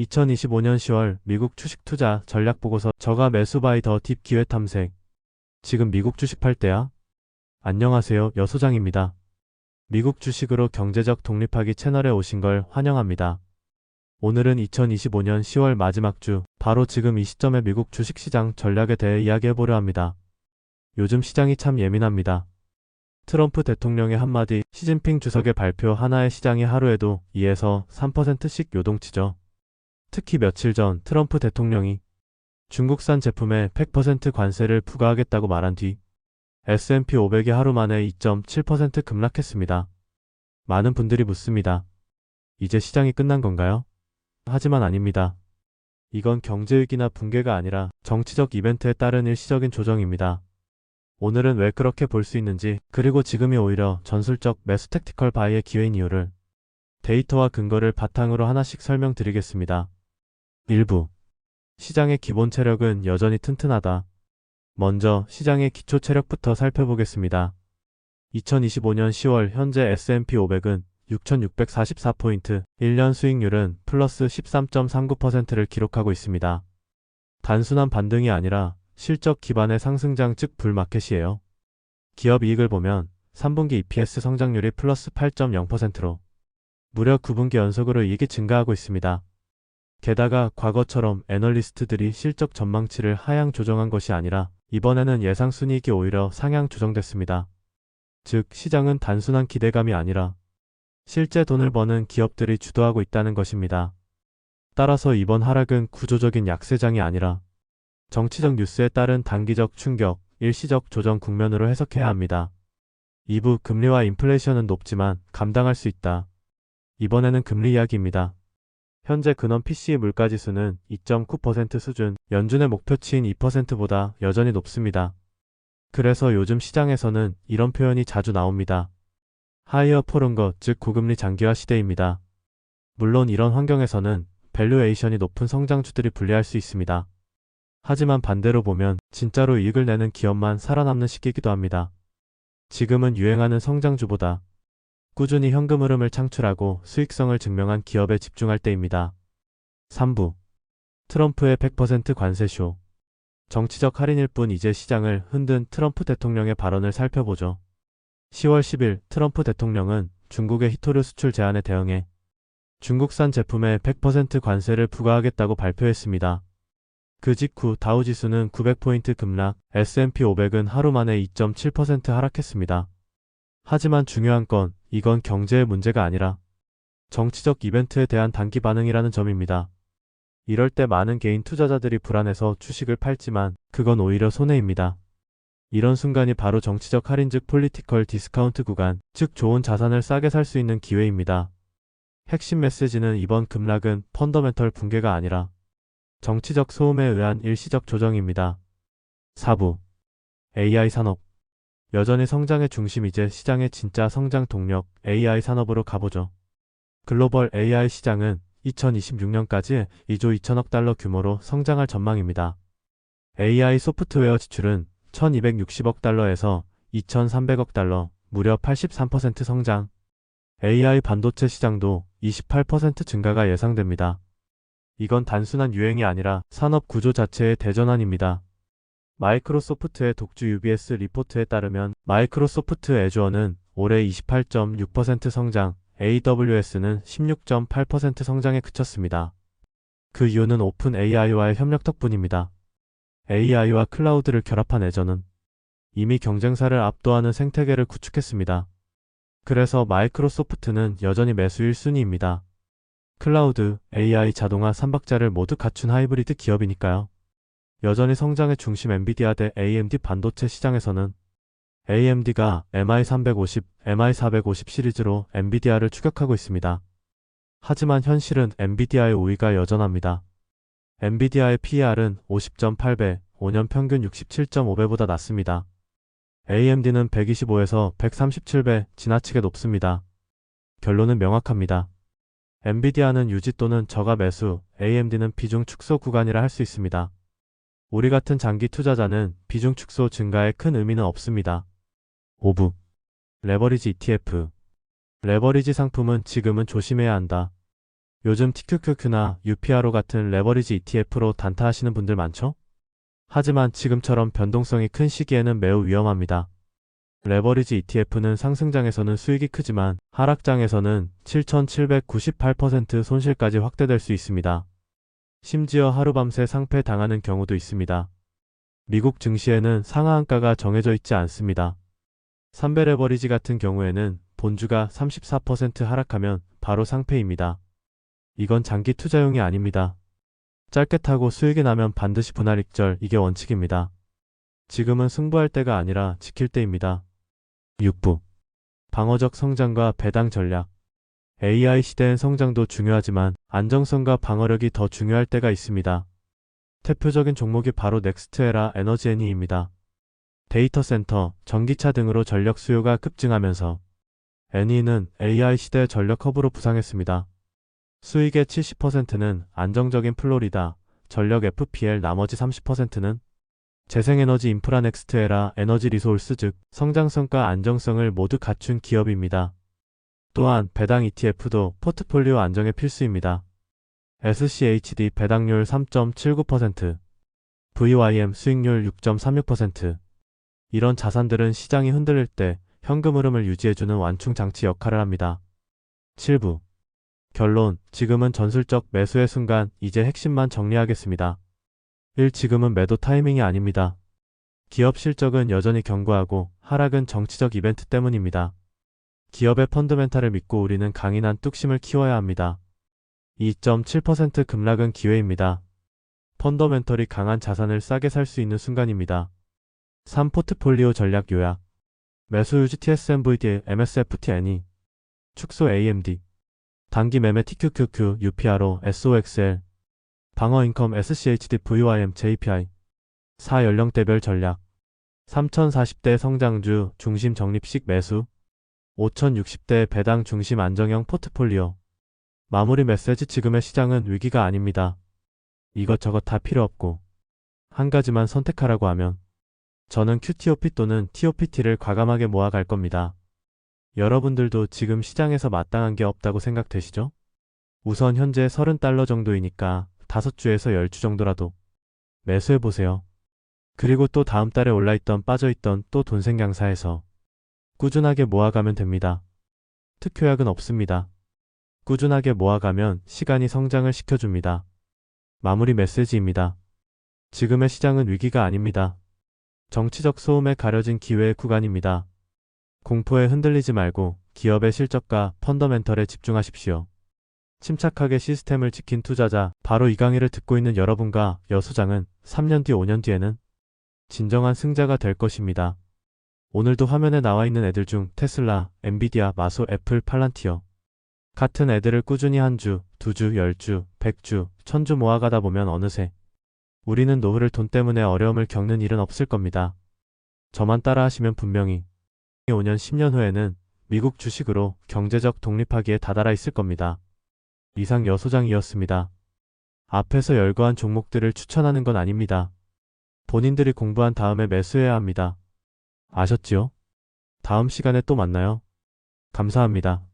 2025년 10월 미국 주식 투자 전략 보고서 저가 매수 바이 더 딥 기회 탐색. 지금 미국 주식 팔 때야? 안녕하세요. 여소장입니다. 미국 주식으로 경제적 독립하기 채널에 오신 걸 환영합니다. 오늘은 2025년 10월 마지막 주, 바로 지금 이 시점의 미국 주식시장 전략에 대해 이야기해보려 합니다. 요즘 시장이 참 예민합니다. 트럼프 대통령의 한마디, 시진핑 주석의 발표 하나에 시장이 하루에도 2에서 3%씩 요동치죠. 특히 며칠 전 트럼프 대통령이 중국산 제품에 100% 관세를 부과하겠다고 말한 뒤 S&P 500이 하루 만에 2.7% 급락했습니다. 많은 분들이 묻습니다. 이제 시장이 끝난 건가요? 하지만 아닙니다. 이건 경제위기나 붕괴가 아니라 정치적 이벤트에 따른 일시적인 조정입니다. 오늘은 왜 그렇게 볼 수 있는지, 그리고 지금이 오히려 전술적 매수 택티컬 바이의 기회인 이유를 데이터와 근거를 바탕으로 하나씩 설명드리겠습니다. 1부. 시장의 기본 체력은 여전히 튼튼하다. 먼저 시장의 기초 체력부터 살펴보겠습니다. 2025년 10월 현재 S&P 500은 6,644포인트, 1년 수익률은 플러스 13.39%를 기록하고 있습니다. 단순한 반등이 아니라 실적 기반의 상승장, 즉 불마켓이에요. 기업 이익을 보면 3분기 EPS 성장률이 플러스 8.0%로 무려 9분기 연속으로 이익이 증가하고 있습니다. 게다가 과거처럼 애널리스트들이 실적 전망치를 하향 조정한 것이 아니라 이번에는 예상 순이익이 오히려 상향 조정됐습니다. 즉 시장은 단순한 기대감이 아니라 실제 돈을 버는 기업들이 주도하고 있다는 것입니다. 따라서 이번 하락은 구조적인 약세장이 아니라 정치적 뉴스에 따른 단기적 충격, 일시적 조정 국면으로 해석해야 합니다. 2부. 금리와 인플레이션은 높지만 감당할 수 있다. 이번에는 금리 이야기입니다. 현재 근원 PCE 물가지수는 2.9% 수준, 연준의 목표치인 2%보다 여전히 높습니다. 그래서 요즘 시장에서는 이런 표현이 자주 나옵니다. 하이어 포른 것, 즉 고금리 장기화 시대입니다. 물론 이런 환경에서는 밸류에이션이 높은 성장주들이 불리할 수 있습니다. 하지만 반대로 보면 진짜로 이익을 내는 기업만 살아남는 시기이기도 합니다. 지금은 유행하는 성장주보다 꾸준히 현금 흐름을 창출하고 수익성을 증명한 기업에 집중할 때입니다. 3부. 트럼프의 100% 관세쇼. 정치적 할인일 뿐 이제 시장을 흔든 트럼프 대통령의 발언을 살펴보죠. 10월 10일 트럼프 대통령은 중국의 히토류 수출 제한에 대응해 중국산 제품에 100% 관세를 부과하겠다고 발표했습니다. 그 직후 다우지수는 900포인트 급락, S&P 500은 하루 만에 2.7% 하락했습니다. 하지만 중요한 건 이건 경제의 문제가 아니라 정치적 이벤트에 대한 단기 반응이라는 점입니다. 이럴 때 많은 개인 투자자들이 불안해서 주식을 팔지만 그건 오히려 손해입니다. 이런 순간이 바로 정치적 할인, 즉 폴리티컬 디스카운트 구간, 즉 좋은 자산을 싸게 살 수 있는 기회입니다. 핵심 메시지는 이번 급락은 펀더멘털 붕괴가 아니라 정치적 소음에 의한 일시적 조정입니다. 4부. AI 산업. 여전히 성장의 중심, 이제 시장의 진짜 성장 동력 AI 산업으로 가보죠. 글로벌 AI 시장은 2026년까지 2조 2천억 달러 규모로 성장할 전망입니다. AI 소프트웨어 지출은 1260억 달러에서 2300억 달러, 무려 83% 성장. AI 반도체 시장도 28% 증가가 예상됩니다. 이건 단순한 유행이 아니라 산업 구조 자체의 대전환입니다. 마이크로소프트의 독주 UBS 리포트에 따르면 마이크로소프트 애주어는 올해 28.6% 성장, AWS는 16.8% 성장에 그쳤습니다. 그 이유는 오픈 AI와의 협력 덕분입니다. AI와 클라우드를 결합한 애저는 이미 경쟁사를 압도하는 생태계를 구축했습니다. 그래서 마이크로소프트는 여전히 매수 1순위입니다. 클라우드, AI, 자동화 3박자를 모두 갖춘 하이브리드 기업이니까요. 여전히 성장의 중심 엔비디아 대 AMD. 반도체 시장에서는 AMD가 MI350, MI450 시리즈로 엔비디아를 추격하고 있습니다. 하지만 현실은 엔비디아의 우위가 여전합니다. 엔비디아의 PER은 50.8배, 5년 평균 67.5배보다 낮습니다. AMD는 125에서 137배, 지나치게 높습니다. 결론은 명확합니다. 엔비디아는 유지 또는 저가 매수, AMD는 비중 축소 구간이라 할 수 있습니다. 우리 같은 장기 투자자는 비중 축소 증가에 큰 의미는 없습니다. 5부. 레버리지 ETF. 레버리지 상품은 지금은 조심해야 한다. 요즘 TQQQ나 UPRO 같은 레버리지 ETF로 단타하시는 분들 많죠? 하지만 지금처럼 변동성이 큰 시기에는 매우 위험합니다. 레버리지 ETF는 상승장에서는 수익이 크지만 하락장에서는 7,798% 손실까지 확대될 수 있습니다. 심지어 하루밤새 상패 당하는 경우도 있습니다. 미국 증시에는 상하한가가 정해져 있지 않습니다. 삼배 레버리지 같은 경우에는 본주가 34% 하락하면 바로 상패입니다. 이건 장기 투자용이 아닙니다. 짧게 타고 수익이 나면 반드시 분할 익절, 이게 원칙입니다. 지금은 승부할 때가 아니라 지킬 때입니다. 6부. 방어적 성장과 배당 전략. AI 시대엔 성장도 중요하지만 안정성과 방어력이 더 중요할 때가 있습니다. 대표적인 종목이 바로 넥스트에라 에너지애니입니다. 데이터 센터, 전기차 등으로 전력 수요가 급증하면서 애니는 AI 시대 전력 허브로 부상했습니다. 수익의 70%는 안정적인 플로리다, 전력 FPL, 나머지 30%는 재생에너지 인프라 넥스트에라 에너지 리소ur스, 즉 성장성과 안정성을 모두 갖춘 기업입니다. 또한 배당 ETF도 포트폴리오 안정에 필수입니다. SCHD 배당률 3.79%, VYM 수익률 6.36%. 이런 자산들은 시장이 흔들릴 때 현금 흐름을 유지해주는 완충 장치 역할을 합니다. 7부. 결론, 지금은 전술적 매수의 순간, 이제 핵심만 정리하겠습니다. 1. 지금은 매도 타이밍이 아닙니다. 기업 실적은 여전히 견고하고 하락은 정치적 이벤트 때문입니다. 기업의 펀드멘탈을 믿고 우리는 강인한 뚝심을 키워야 합니다. 2.7% 급락은 기회입니다. 펀더멘털이 강한 자산을 싸게 살 수 있는 순간입니다. 3. 포트폴리오 전략 요약. 매수 유지 TSMVD, MSFT 애니, 축소 AMD, 단기 매매 TQQQ, UPRO, SOXL, 방어 인컴 SCHD, VYM, JPI. 4. 연령대별 전략. 3040대 성장주 중심 적립식 매수, 5060대 배당 중심 안정형 포트폴리오. 마무리 메시지, 지금의 시장은 위기가 아닙니다. 이것저것 다 필요 없고 한 가지만 선택하라고 하면 저는 QTOP 또는 TOPT를 과감하게 모아갈 겁니다. 여러분들도 지금 시장에서 마땅한 게 없다고 생각되시죠? 우선 현재 $30 정도이니까 5주에서 10주 정도라도 매수해보세요. 그리고 또 다음 달에 올라있던 빠져있던 또 돈생강사에서 꾸준하게 모아가면 됩니다. 특효약은 없습니다. 꾸준하게 모아가면 시간이 성장을 시켜줍니다. 마무리 메시지입니다. 지금의 시장은 위기가 아닙니다. 정치적 소음에 가려진 기회의 구간입니다. 공포에 흔들리지 말고 기업의 실적과 펀더멘털에 집중하십시오. 침착하게 시스템을 지킨 투자자, 바로 이 강의를 듣고 있는 여러분과 여소장은 3년 뒤, 5년 뒤에는 진정한 승자가 될 것입니다. 오늘도 화면에 나와 있는 애들 중 테슬라, 엔비디아, 마소, 애플, 팔란티어 같은 애들을 꾸준히 한 주, 2주, 10주, 100주, 1000주 모아가다 보면 어느새 우리는 노후를 돈 때문에 어려움을 겪는 일은 없을 겁니다. 저만 따라하시면 분명히 5년, 10년 후에는 미국 주식으로 경제적 독립하기에 다다라 있을 겁니다. 이상 여소장이었습니다. 앞에서 열거한 종목들을 추천하는 건 아닙니다. 본인들이 공부한 다음에 매수해야 합니다. 아셨지요? 다음 시간에 또 만나요. 감사합니다.